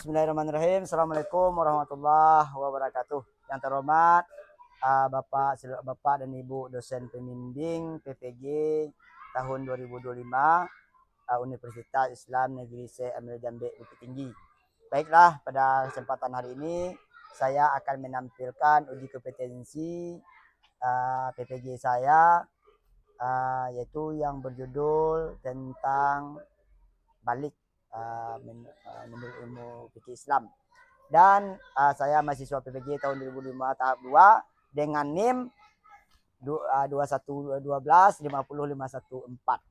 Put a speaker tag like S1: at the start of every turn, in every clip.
S1: Bismillahirrahmanirrahim. Assalamualaikum warahmatullahi wabarakatuh. Yang terhormat Bapak dan Ibu dosen pembimbing PPG tahun 2025 Universitas Islam Negeri Syekh Amir Jambe Bukit Tinggi. Baiklah, pada kesempatan hari ini saya akan menampilkan uji kompetensi PPG saya yaitu yang berjudul tentang balik menurut ilmu fikih Islam. Dan saya mahasiswa PPG tahun 2005 tahap 2 dengan NIM 2112505114.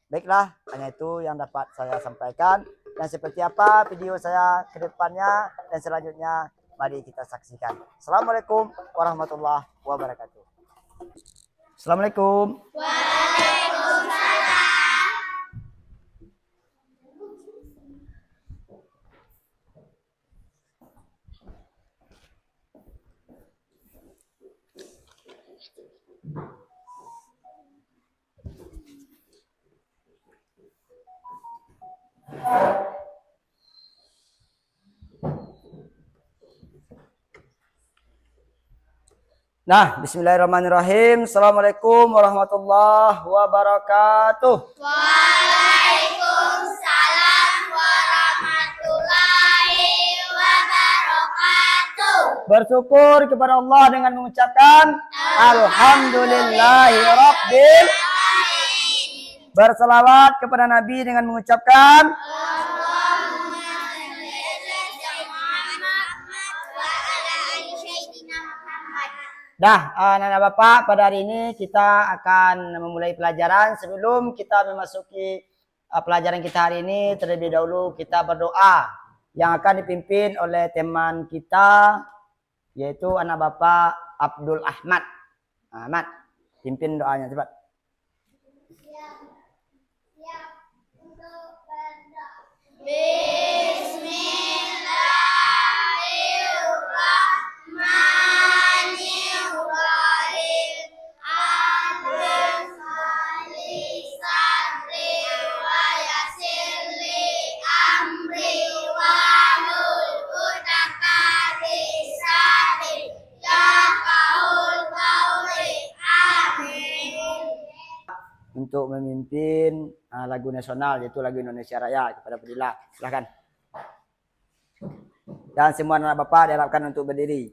S1: Baiklah, hanya itu yang dapat saya sampaikan. Dan seperti apa video saya ke depannya dan selanjutnya, mari kita saksikan. Assalamualaikum warahmatullahi wabarakatuh. Assalamualaikum.
S2: Waalaikumsalam.
S1: Nah, bismillahirrahmanirrahim. Assalamualaikum warahmatullahi wabarakatuh.
S2: Waalaikumsalam warahmatullahi wabarakatuh.
S1: Bersyukur kepada Allah dengan mengucapkan Alhamdulillahirabbil. Berselawat kepada Nabi dengan mengucapkan anak-anak Bapak, pada hari ini kita akan memulai pelajaran. Sebelum kita memasuki pelajaran kita hari ini, terlebih dahulu kita berdoa yang akan dipimpin oleh teman kita, yaitu anak Bapak Abdul Ahmad. Ahmad, pimpin doanya cepat. Untuk memimpin lagu nasional, yaitu lagu Indonesia Raya kepada Fadilah. Silakan. Dan semua anak Bapak diharapkan untuk berdiri.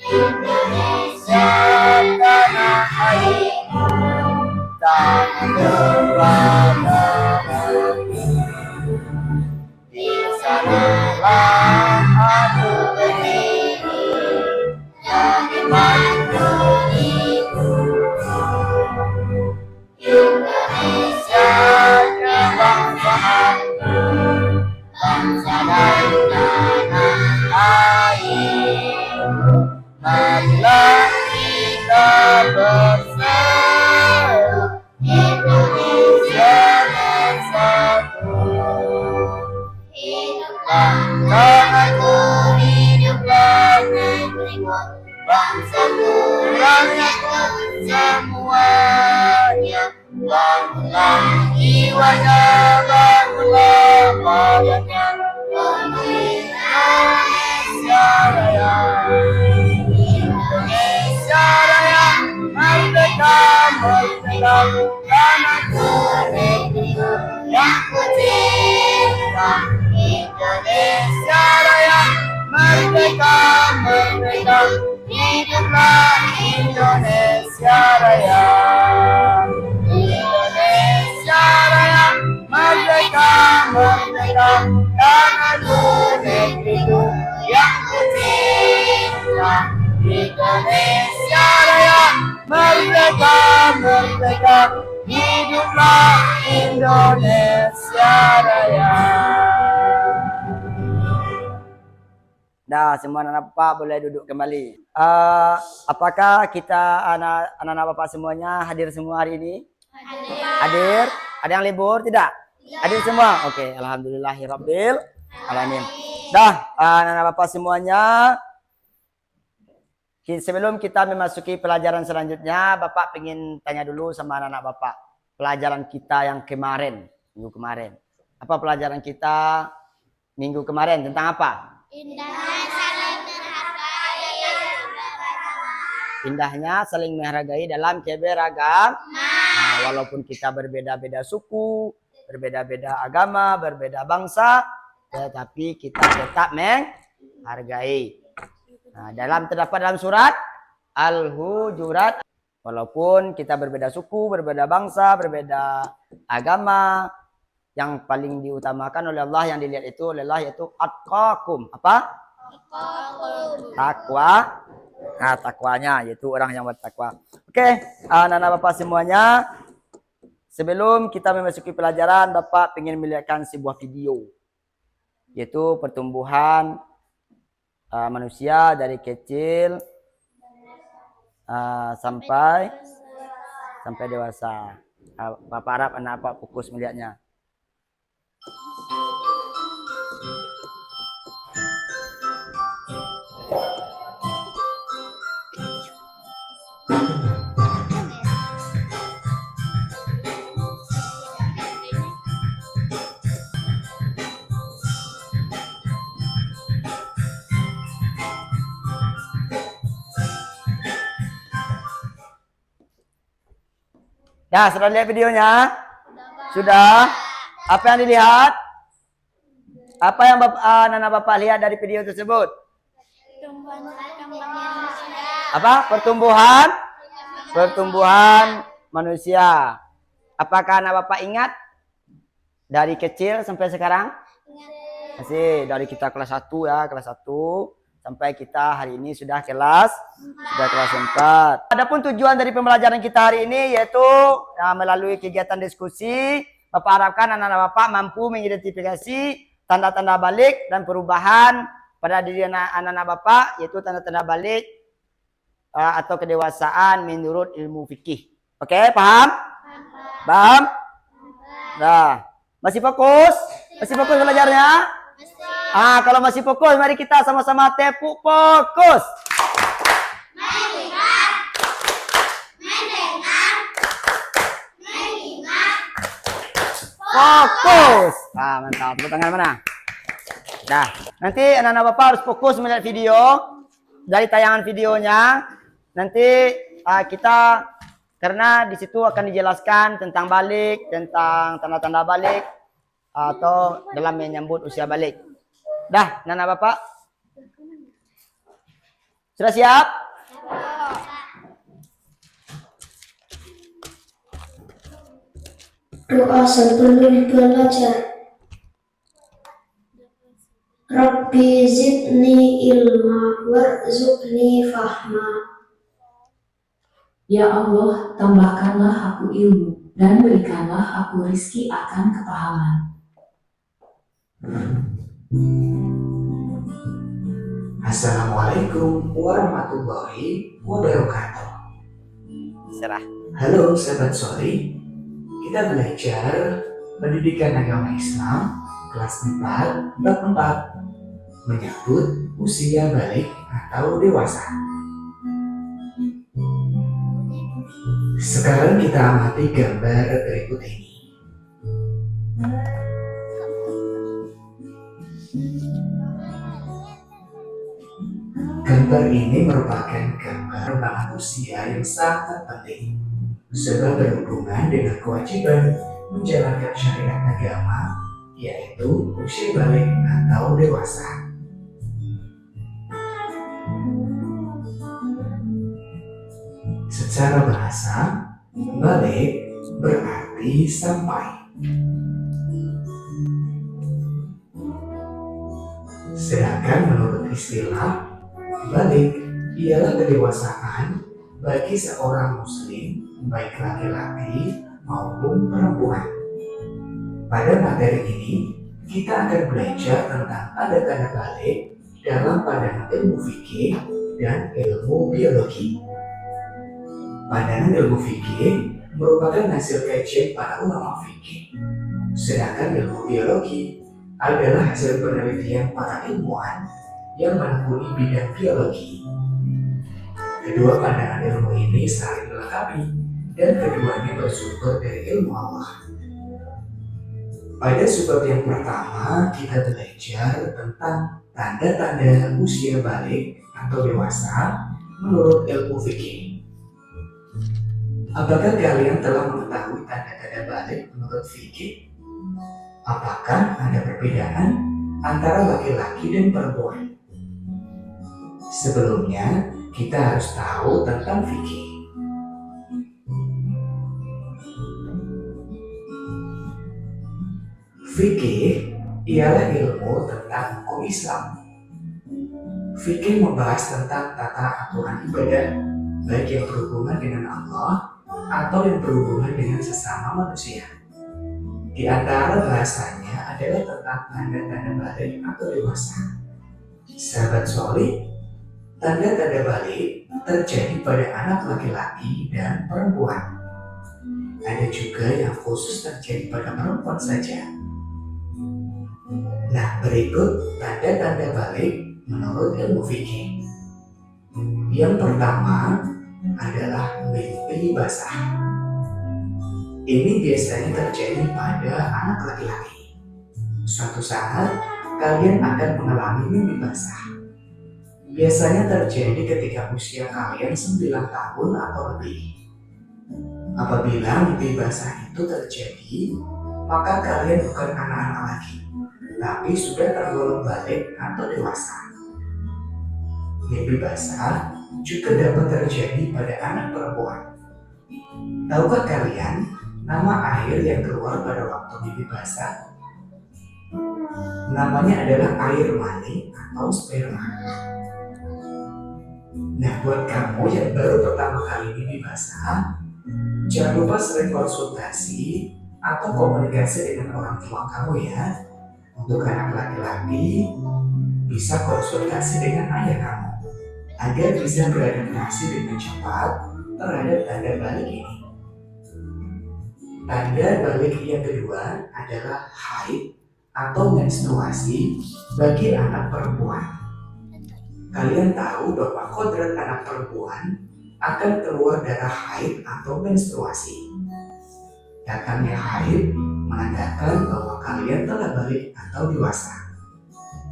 S1: Indonesia tanah airku, tanah berwarna di sanalah aku berdiri jadi mandiriku. Indonesia kebangsaanku, bangsa dan tanah airku. Marilah kita bersatu, Indonesia bersatu. Hiduplah tanahku, hiduplah negeriku, bangsaku, rakyatku semuanya. Bangunlah jiwanya, bangunlah badannya, untuk Indonesia Raya. Indonesia Raya, merdeka, merdeka, tanahku, negeriku yang ku cinta. Indonesia Raya, merdeka, merdeka, hiduplah Indonesia Raya. Indonesia Raya, merdeka, merdeka, tanahku, negeriku yang ku cinta. Indonesia Raya, merdeka, merdeka, hiduplah Indonesia Raya. Dah, semua anak Bapak boleh duduk kembali. Apakah kita anak-anak Bapak semuanya hadir semua hari ini? Hadir. Ada yang libur? Tidak? Hadir semua? Oke, alhamdulillahirabbil alamin. Dah, anak-anak Bapak semuanya. Sebelum kita memasuki pelajaran selanjutnya, Bapak ingin tanya dulu sama anak-anak Bapak. Pelajaran kita yang kemarin, minggu kemarin. Apa pelajaran kita minggu kemarin tentang apa?
S2: Indahnya saling menghargai dalam
S1: Indahnya saling menghargai dalam keberagaman. Nah, walaupun kita berbeda-beda suku, berbeda-beda agama, berbeda bangsa, tetapi kita tetap menghargai. Nah, terdapat dalam surat Al-Hujurat, walaupun kita berbeda suku, berbeda bangsa, berbeda agama, yang paling diutamakan oleh Allah, yang dilihat itu oleh Allah yaitu atqakum. Apa? Takwa. Nah, takwanya yaitu orang yang bertakwa. Oke, anak-anak Bapak semuanya, sebelum kita memasuki pelajaran, Bapak ingin melihatkan sebuah video, yaitu pertumbuhan manusia dari kecil sampai dewasa. Bapak harap anak Bapak fokus melihatnya. Nah, sudah lihat videonya? Sudah? Apa yang dilihat? Apa yang anak-anak Bapak lihat dari video tersebut? Apa? Pertumbuhan manusia. Apakah anak Bapak ingat dari kecil sampai sekarang? Masih dari kita kelas 1 ya, kelas 1 sampai kita hari ini sudah kelas 4. Adapun tujuan dari pembelajaran kita hari ini yaitu melalui kegiatan diskusi, Bapak harapkan anak-anak Bapak mampu mengidentifikasi tanda-tanda balik dan perubahan pada diri anak-anak Bapak, yaitu tanda-tanda balik atau kedewasaan menurut ilmu fikih. Oke, paham? Paham? Nah, masih fokus? Masih fokus belajarnya? Kalau masih fokus, mari kita sama-sama tepuk fokus.
S2: mengingat,
S1: Fokus. Mantap. Tepuk tangan mana? Nah, nanti anak-anak Bapak harus fokus melihat video. Dari tayangan videonya, nanti kita, karena di situ akan dijelaskan tentang balik, tentang tanda-tanda balik, atau dalam menyambut usia balik. Dah, anak-anak Bapak? Sudah siap?
S3: Doa sebelum belajar. Rabbi zidni ilma warzuqni fahma.
S4: Ya Allah, tambahkanlah aku ilmu dan berikanlah aku rizki akan kepahaman.
S5: Assalamualaikum warahmatullahi wabarakatuh.
S1: Serah.
S5: Halo sahabat Soli, kita belajar pendidikan agama Islam kelas 4 bab 4 menyambut usia balik atau dewasa. Sekarang kita amati gambar berikut ini. Gambar ini merupakan gambar banget usia yang sangat penting, sebab berhubungan dengan kewajiban menjalankan syariat agama, yaitu usia balik atau dewasa. Secara bahasa, balik berarti sampai. Sedangkan menurut istilah, balik ialah kedewasaan bagi seorang muslim, baik laki-laki maupun perempuan. Pada materi ini, kita akan belajar tentang tanda-tanda balik dalam pandangan ilmu fikih dan ilmu biologi. Pandangan ilmu fikih merupakan hasil kajian para ulama fikih, sedangkan ilmu biologi adalah hasil penelitian para ilmuwan yang menekuni bidang biologi. Kedua pandangan ilmu ini saling melengkapi dan keduanya bersumber dari ilmu Allah. Pada subbab yang pertama, kita belajar tentang tanda-tanda usia balik atau dewasa menurut ilmu fikih. Apakah kalian telah mengetahui tanda-tanda balik menurut fikih? Apakah ada perbedaan antara laki-laki dan perempuan? Sebelumnya, kita harus tahu tentang fikih. Fikih ialah ilmu tentang hukum Islam. Fikih membahas tentang tata aturan ibadah, baik yang berhubungan dengan Allah atau yang berhubungan dengan sesama manusia. Di antara bahasanya adalah tentang tanda-tanda balik atau dewasa. Sahabat solih, tanda-tanda balik terjadi pada anak laki-laki dan perempuan. Ada juga yang khusus terjadi pada perempuan saja. Nah, berikut tanda-tanda balik menurut ilmu fikih. Yang pertama adalah mimpi basah. Ini biasanya terjadi pada anak laki-laki. Suatu saat, kalian akan mengalami mimpi basah. Biasanya terjadi ketika usia kalian 9 tahun atau lebih. Apabila mimpi basah itu terjadi, maka kalian bukan anak-anak lagi, tapi sudah tergolong balik atau dewasa. Mimpi basah juga dapat terjadi pada anak perempuan. Tahukah kalian nama air yang keluar pada waktu mimpi basah? Namanya adalah air mani atau sperma. Nah, buat kamu yang baru pertama kali mimpi basah, jangan lupa sering konsultasi atau komunikasi dengan orang tua kamu ya. Untuk anak laki-laki, bisa konsultasi dengan ayah kamu agar bisa beradaptasi dengan cepat terhadap tanda balik ini. Tanda balik yang kedua adalah haid atau menstruasi bagi anak perempuan. Kalian tahu bahwa kodrat anak perempuan akan keluar darah haid atau menstruasi. Datangnya haid menandakan bahwa kalian telah balik atau dewasa.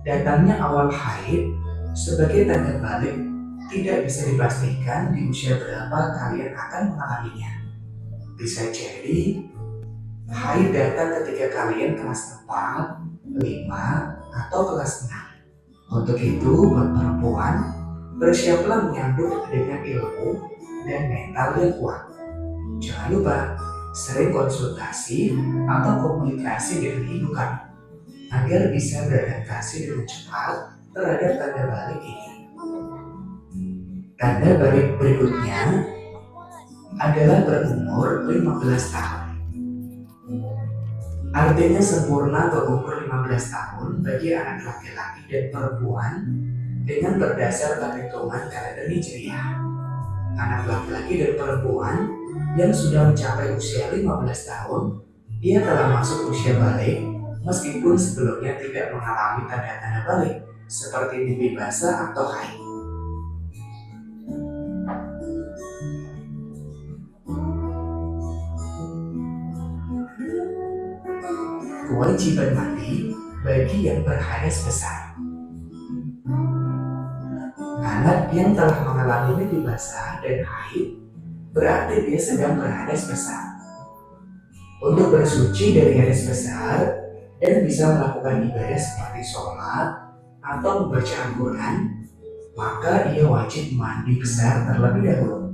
S5: Datangnya awal haid sebagai tanda balik tidak bisa dipastikan di usia berapa kalian akan mengalaminya. Bisa jadi haid datang ketika kalian kelas 4, 5, atau kelas 6. Untuk itu, buat perempuan, bersiaplah menyambut dengan ilmu dan mental yang kuat. Jangan lupa sering konsultasi atau komunikasi dengan ibu kamu agar bisa beradaptasi dengan cepat terhadap tanda balik ini. Tanda balik berikutnya adalah berumur 15 tahun. Artinya sempurna berumur 15 tahun bagi anak laki-laki dan perempuan dengan berdasar perhitungan kalender Hijriah. Anak laki-laki dan perempuan yang sudah mencapai usia 15 tahun, ia telah masuk usia balik meskipun sebelumnya tidak mengalami tanda-tanda balik seperti mimpi basah atau haid. Kewajiban mandi bagi yang berhadas besar. Anak yang telah mengalami mimpi basah dan haid berarti dia sedang berhadas besar. Untuk bersuci dari hadas besar dan bisa melakukan ibadah seperti sholat atau membaca Al-Quran, maka ia wajib mandi besar terlebih dahulu.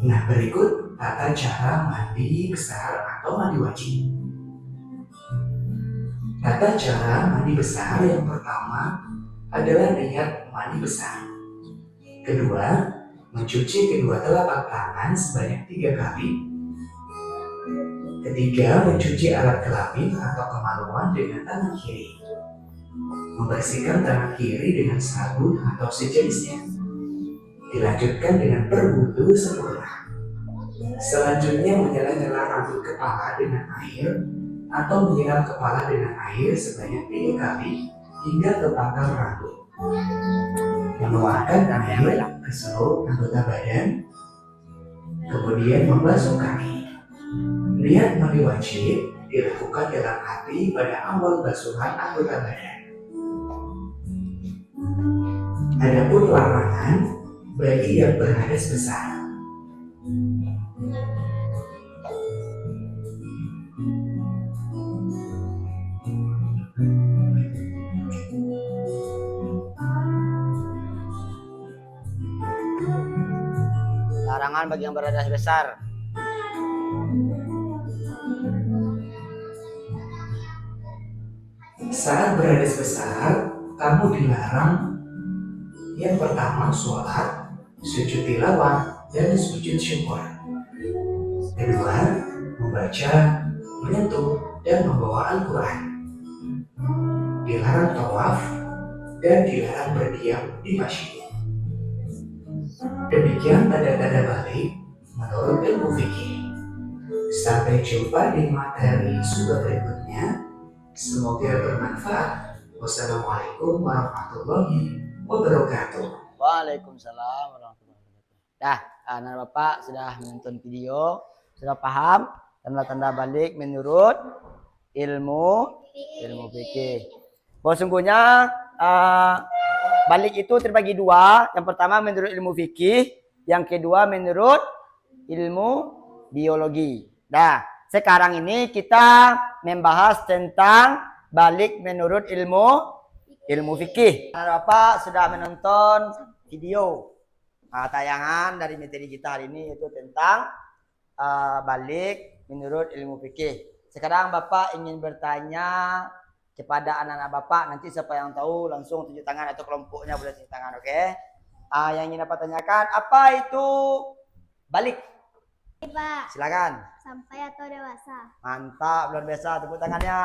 S5: Nah, berikut tata cara mandi besar atau mandi wajib. Tata cara mandi besar yang pertama adalah niat mandi besar. Kedua, mencuci kedua telapak tangan sebanyak 3 kali. Ketiga, mencuci alat kelamin atau kemaluan dengan tangan kiri. Membersihkan tangan kiri dengan sabun atau sejenisnya. Dilanjutkan dengan berwudu sempurna. Selanjutnya menyela-nyela rambut kepala dengan air atau menyiram kepala dengan air sebanyak 3 kali hingga ke pangkal rambut. Mengeluarkan air ke seluruh anggota badan, kemudian membasuh kaki. Niat mandi wajib dilakukan dalam hati pada awal basuhan anggota badan. Adapun larangan bagi yang berhadas besar.
S1: Larangan bagi yang berhadas besar.
S5: Saat berhadas besar, kamu dilarang yang pertama sholat, sujud tilawah, dan sujud syukur. Kedua, membaca, menyentuh, dan membawa Al-Quran. Dilarang tawaf dan dilarang berdiam di masjid. Demikian tanda-tanda balik menurut ilmu fikih. Sampai jumpa di materi sumber berikutnya. Semoga bermanfaat. Wassalamualaikum warahmatullahi wabarakatuh.
S1: Waalaikumsalam warahmatullahi wabarakatuh. Dah, anak bapak sudah menonton video, sudah paham tanda-tanda balik menurut ilmu fikih. Bahwa sungguhnya balik itu terbagi dua. Yang pertama menurut ilmu fikih, yang kedua menurut ilmu biologi. Nah, sekarang ini kita membahas tentang balik menurut ilmu fikih. Bapak sudah menonton video tayangan dari materi kita hari ini, yaitu tentang balik menurut ilmu fikih. Sekarang Bapak ingin bertanya kepada anak-anak Bapak, nanti siapa yang tahu langsung tunjuk tangan atau kelompoknya boleh tunjuk tangan, oke? Yang ingin Bapak tanyakan, apa itu balik?
S2: Pak,
S1: Silakan.
S2: sampai atau dewasa?
S1: Mantap, luar biasa, tepuk tangannya.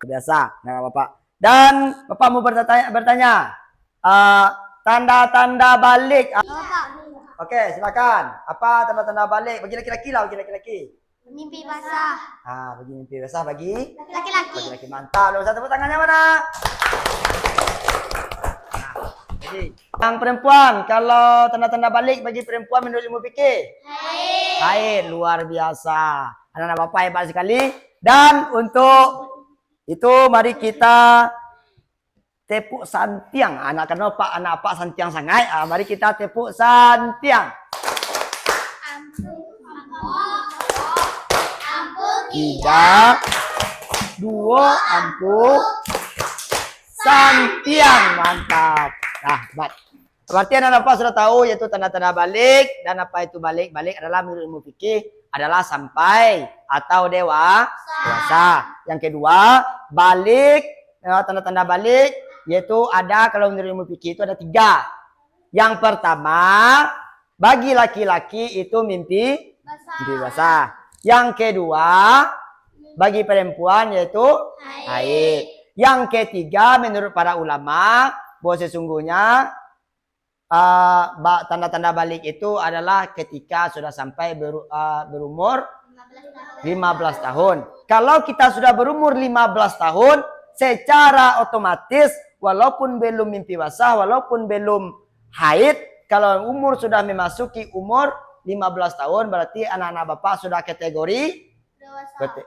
S1: Biasa, nah Bapak. Dan Bapak mau bertanya, tanda-tanda balik.
S2: Bapak,
S1: Oke, silakan. Apa tanda-tanda balik? Bagi laki-laki lah, bagi laki-laki.
S2: mimpi basah.
S1: Bagi mimpi basah, bagi
S2: Laki-laki.
S1: laki-laki. Mantap, luar biasa, tepuk tangannya mana? Jadi, yang perempuan, kalau tanda-tanda balik bagi perempuan menurut ilmu fikih? Haid, luar biasa. Anak-anak Bapak hebat sekali. Dan untuk itu mari kita tepuk santiang. Anak kenapa anak Pak santiang sangat? Mari kita tepuk santiang. Tiga, dua, ampun, santiang, mantap. Nah, berarti anak Bapak sudah tahu yaitu tanda-tanda balik. Dan apa itu balik? Balik adalah menurut ilmu fikih adalah sampai atau dewasa. Yang kedua, balik, tanda-tanda balik yaitu ada, kalau menurut ilmu fikih itu ada 3. Yang pertama, bagi laki-laki itu mimpi basah. Yang kedua, bagi perempuan yaitu haid. Yang ketiga, menurut para ulama, bahwa sesungguhnya tanda-tanda balik itu adalah ketika sudah sampai berumur 15 tahun. Kalau kita sudah berumur 15 tahun, secara otomatis walaupun belum mimpi basah, walaupun belum haid, kalau umur sudah memasuki umur 15 tahun, berarti anak-anak Bapak sudah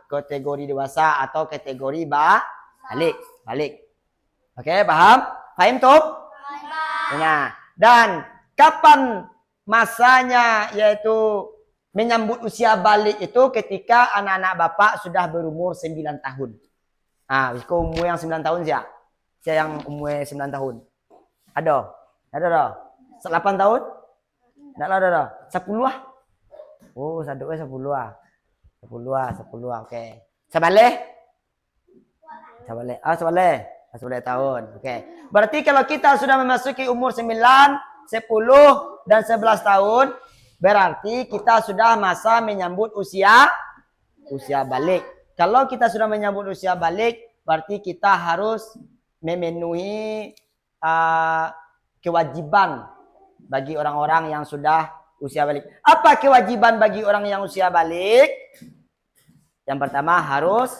S1: kategori dewasa atau kategori balik. Oke, paham? Paham tuh? Nah, dan kapan masanya yaitu menyambut usia balik itu ketika anak-anak Bapak sudah berumur 9 tahun. Umur yang 9 tahun siapa? Siapa yang umur 9 tahun? Ada? 8 tahun? Enggak ada. 10 lah. Oh, 10 lah. 10, oke. Sebalik? 10 tahun. Oke. Berarti kalau kita sudah memasuki umur 9, 10 dan 11 tahun, berarti kita sudah masa menyambut usia balik. kalau kita sudah menyambut usia balik, berarti kita harus memenuhi kewajiban bagi orang-orang yang sudah usia balik. Apa kewajiban bagi orang yang usia balik? Yang pertama harus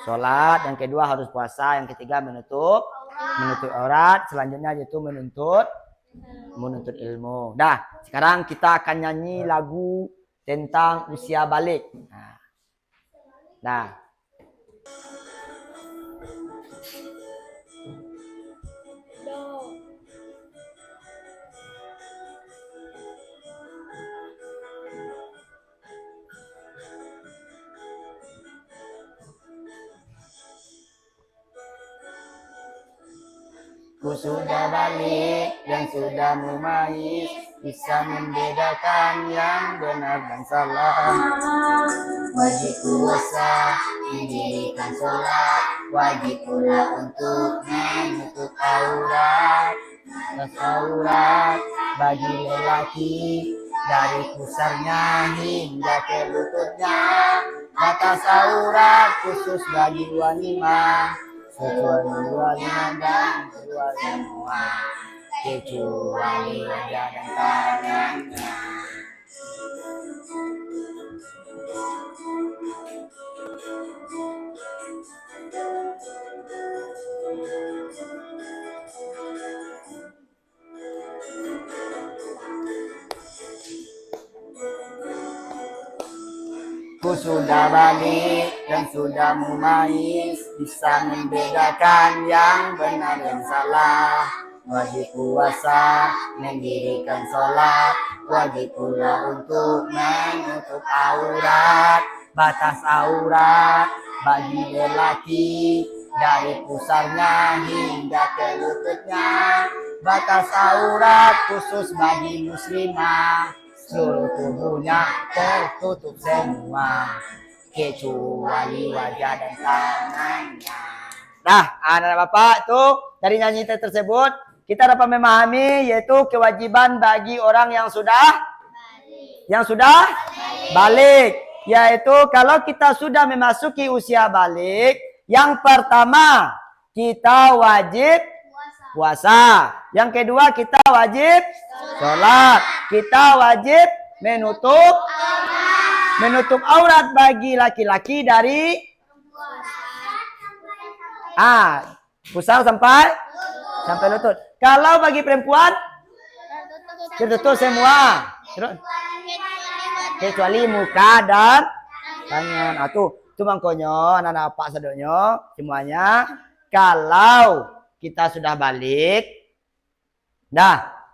S1: sholat, yang kedua harus puasa, yang ketiga menutup aurat, selanjutnya yaitu menuntut ilmu. Dah, sekarang kita akan nyanyi lagu tentang usia balik. Nah. Ku sudah balik dan sudah mumayyiz, bisa membedakan yang benar dan salah. Wajib puasa, mendirikan sholat, wajib pula untuk menutup aurat. Batas aurat bagi lelaki, dari pusarnya hingga ke lututnya. Batas aurat khusus bagi wanita, kecuali wanita dan kecuali semua, kecuali wajah dan tangannya. Ku sudah balik dan sudah mumayyiz, bisa membedakan yang benar dan salah. Wajib puasa, mendirikan sholat, wajib pula untuk menutup aurat. Batas aurat bagi lelaki, dari pusarnya hingga ke lututnya. Batas aurat khusus bagi muslimah, seluruh tubuhnya tertutup semua, kecuali wajah dan tangannya. Nah, anak bapak itu dari nyanyi tersebut kita dapat memahami yaitu kewajiban bagi orang yang sudah balik, yaitu kalau kita sudah memasuki usia balik, yang pertama kita wajib puasa, yang kedua kita wajib sholat, kita wajib menutup aurat bagi laki-laki dari pusar sampai lutut. Kalau bagi perempuan tertutup semua, kecuali muka dan tangan. Itu mangkonyo anak-anak pak sedoknya semuanya. Kalau kita sudah balik,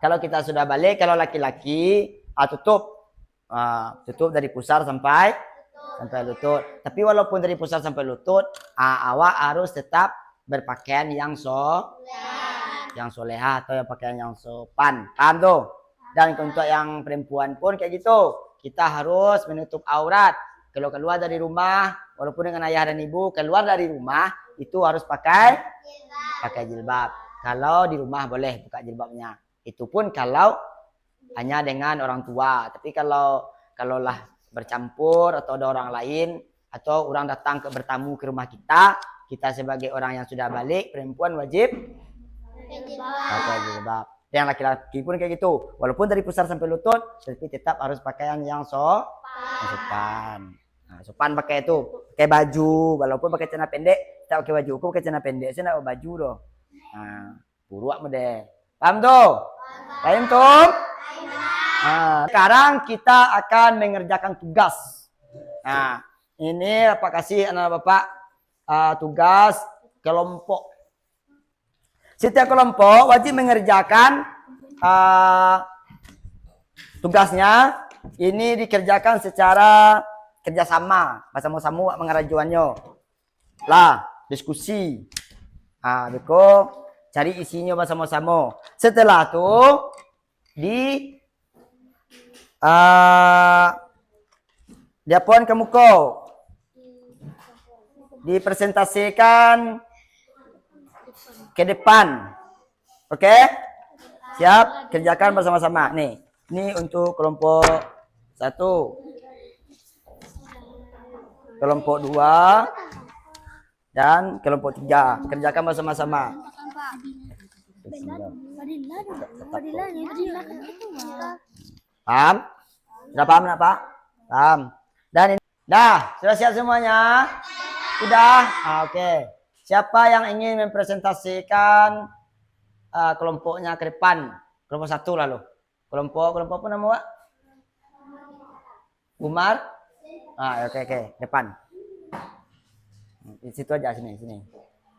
S1: kalau kita sudah balik, kalau laki-laki tutup dari pusar sampai lutut. Tapi walaupun dari pusar sampai lutut, awak harus tetap berpakaian yang soleha atau yang pakaian yang sopan. Paham tuh? Dan untuk yang perempuan pun kayak gitu. Kita harus menutup aurat. Kalau keluar dari rumah, walaupun dengan ayah dan ibu, keluar dari rumah itu harus pakai jilbab. Kalau di rumah boleh buka jilbabnya. Itu pun kalau hanya dengan orang tua. Tapi kalau lah bercampur atau ada orang lain atau orang datang bertamu ke rumah kita sebagai orang yang sudah balik, perempuan wajib pakai jilbab. Yang laki-laki pun kayak gitu. Walaupun dari pusar sampai lutut, tapi tetap harus pakaian yang sopan. Sopan pakai pakai baju. Walaupun pakai celana pendek, tak pakai baju. Aku pakai celana pendek, saya nak baju doh. Buruak mede. Paham tuh? Paham tuh? Sekarang kita akan mengerjakan tugas. Ini Bapak kasih anak Bapak tugas kelompok. Setiap kelompok wajib mengerjakan tugasnya. Ini dikerjakan secara kerjasama, bersama-sama mengerjakannya. Diskusi. Beko cari isinya bersama-sama. Setelah itu dia pun ke muka. Dipresentasikan ke depan. Oke? Siap? Kerjakan bersama-sama. Nih. Ini untuk kelompok 1. kelompok 2 dan kelompok 3. Kerjakan bersama-sama. Paham? Sudah paham enggak, Pak? Paham. Dan ini dah, sudah siap semuanya? Sudah? Oke. Siapa yang ingin mempresentasikan kelompoknya ke depan? Kelompok 1 lalu. Kelompok apa nama, Pak? Umar? Oke. Depan. Di situ aja, sini.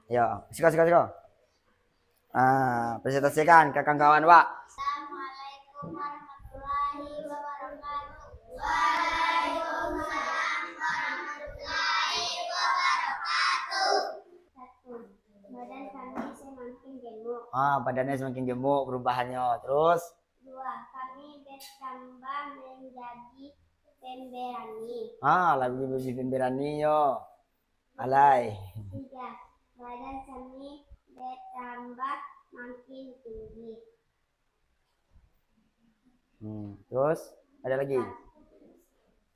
S1: Ya, siko. Presentasikan ke kawan-kawan, Pak.
S2: Assalamualaikum warahmatullahi wabarakatuh. Waalaikumsalam warahmatullahi wabarakatuh. 1. Badan kami semakin gemuk.
S1: Badannya semakin gemuk perubahannya. Terus
S2: 2. Kami bertambah menjadi pemberani.
S1: lebih pemberani yo. Alay.
S2: 3. Badan kami bertambah makin tinggi.
S1: Terus ada lagi.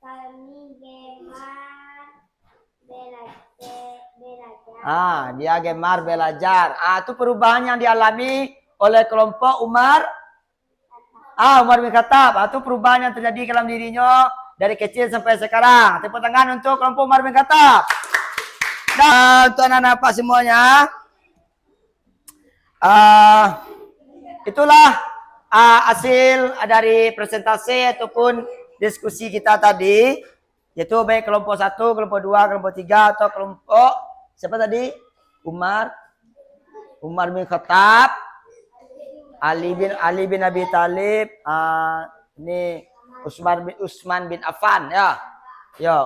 S2: Kami gemar belajar.
S1: Dia gemar belajar. Itu perubahan yang dialami oleh kelompok Umar. Umar bin Khattab. Itu perubahan yang terjadi dalam dirinya dari kecil sampai sekarang. Tepuk tangan untuk kelompok Umar bin Khattab. Dan untuk anak-anak Pak semuanya, itulah hasil dari presentasi ataupun diskusi kita tadi, yaitu baik kelompok 1, kelompok 2, kelompok 3 atau kelompok siapa tadi? Umar bin Khattab, Ali bin Abi Thalib, ini Utsman bin Affan ya.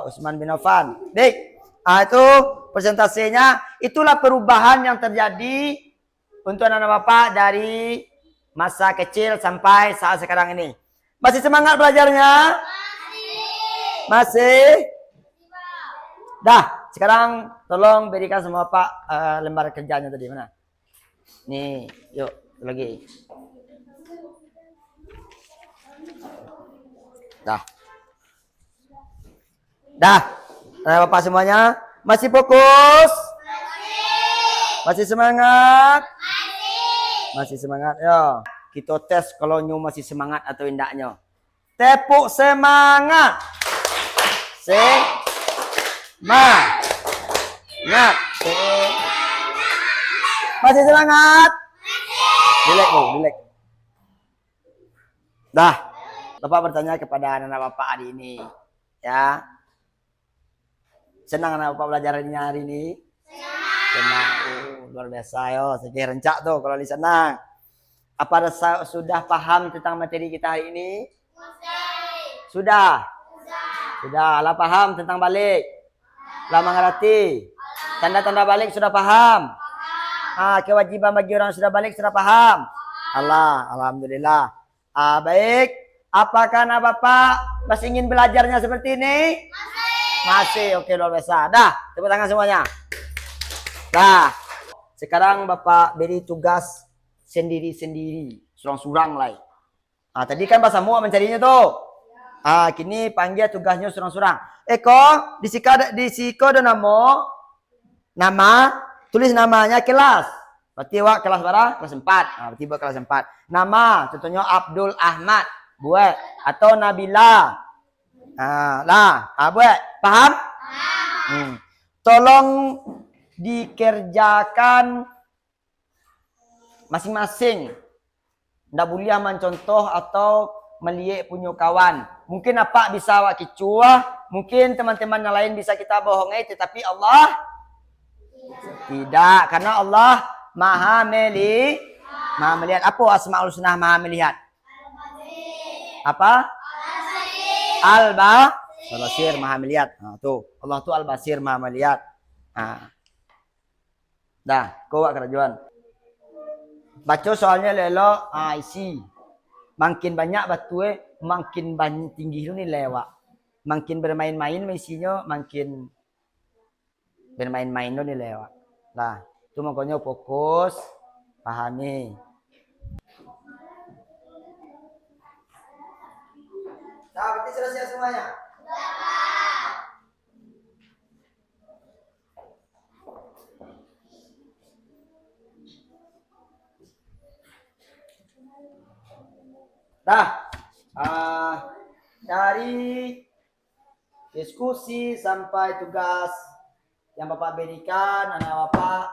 S1: Utsman bin Affan. Baik. Itu presentasinya. Itulah perubahan yang terjadi untuk anak-anak Bapak dari masa kecil sampai saat sekarang ini. Masih semangat belajarnya? Masih? Dah, sekarang tolong berikan semua Pak lembar kerjanya tadi mana? Nih, yuk lagi. Dah. Bapak semuanya masih fokus? Masih semangat? Masih semangat ya. Kita tes kalau nyu masih semangat atau indaknya. Tepuk semangat. Semangat. Masih semangat? Relax, relax. Dah. Bapak bertanya kepada anak-anak Bapak hari ini. Ya. Senang anak Bapak belajar hari ini? Senang. Luar biasa yo. Saya rencak tuh kalau senang. Apa sudah paham tentang materi kita hari ini? Sudah. Lah paham tentang balik? Lah mengerti? Tanda-tanda balik sudah paham? Kewajiban bagi orang sudah balik sudah paham? Alhamdulillah. Baik. Apakah anak Bapak masih ingin belajarnya seperti ini? Masih. Oke, luar biasa. Dah, tepuk tangan semuanya. Dah. Sekarang Bapak beri tugas sendiri-sendiri. Surang-surang lah. Tadi kan bahasa muak mencarinya tuh. Kini panggil tugasnya surang-surang. Eko, disiko ada nama, tulis namanya kelas. Berarti wak kelas berapa? Kelas 4. Berarti buat kelas 4. Nama, contohnya Abdul Ahmad. Buat. Atau Nabila. Buat. Paham? Tolong dikerjakan masing-masing. Nggak boleh mencontoh atau melihat punya kawan. Mungkin apa bisa wak kicua, mungkin teman-teman yang lain bisa kita bohongi, tetapi Allah tidak, karena Allah maha melihat. Apa asmaul husna maha melihat? Apa? Al-Basir maha melihat. Tuh, Allah tuh Al-Basir maha melihat. Dah, kau kerajaan. Baca soalnya lelo, isi. Makin banyak batu makin banyak tinggi ni lewat. Makin bermain-main isinya, makin bermain-main ni lewat. Lah, tu makanya fokus, pahami. Berarti sudah siap semuanya? Dah, dari diskusi sampai tugas yang Bapak berikan, anak Bapak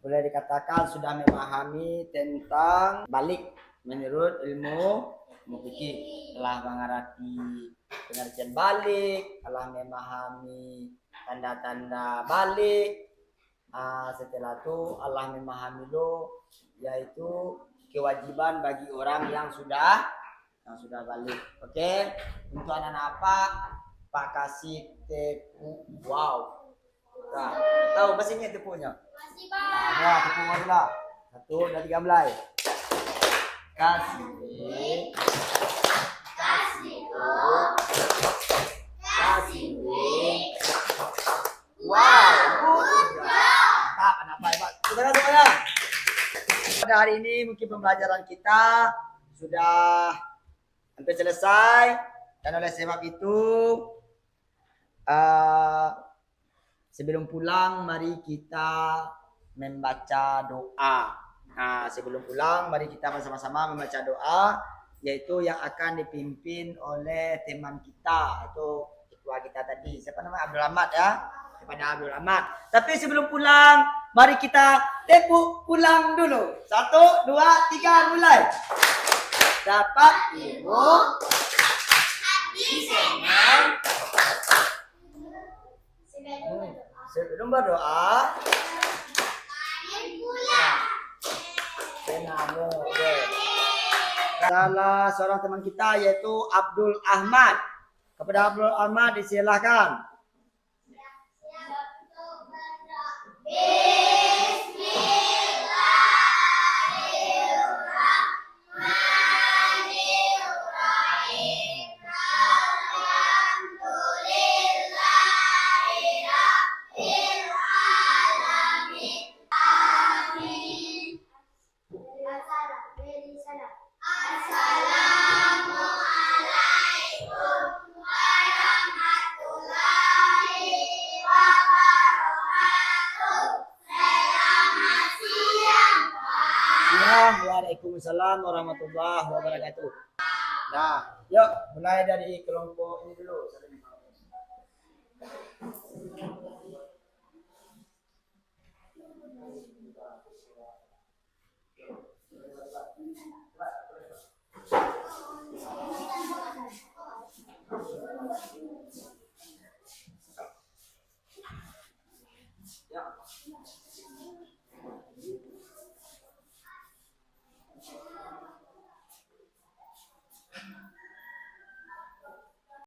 S1: boleh dikatakan sudah memahami tentang balik menurut ilmu fikih, telah mengerti pengertian balik, telah memahami tanda-tanda balik. Setelah itu Allah memahami lo, yaitu kewajiban bagi orang yang sudah balik. Oke, untuk anak-anak Pak kasih tepu. Wow. Nah, tahu mesinnya tepunya?
S2: Masih, Pak.
S1: Ya, tepu lah. 1, 2, 3 mulai. Kasih. Kasih. Wow. Mantap, anak Pak. Saudara semuanya. Pada hari ini mungkin pembelajaran kita sudah hampir selesai, dan oleh sebab itu sebelum pulang mari kita membaca doa. Nah, sebelum pulang mari kita bersama-sama membaca doa, yaitu yang akan dipimpin oleh teman kita atau ketua kita tadi. Siapa namanya? Abdul Ahmad ya. Kepada Abdul Ahmad. Tapi sebelum pulang mari kita tepuk pulang dulu. 1, 2, 3 mulai. Dapat ilmu sebelum berdoa salah seorang teman kita yaitu Abdul Ahmad. Kepada Abdul Ahmad disilakan. Waalaikumsalam warahmatullahi wabarakatuh. Nah, yuk mulai dari kelompok ini dulu.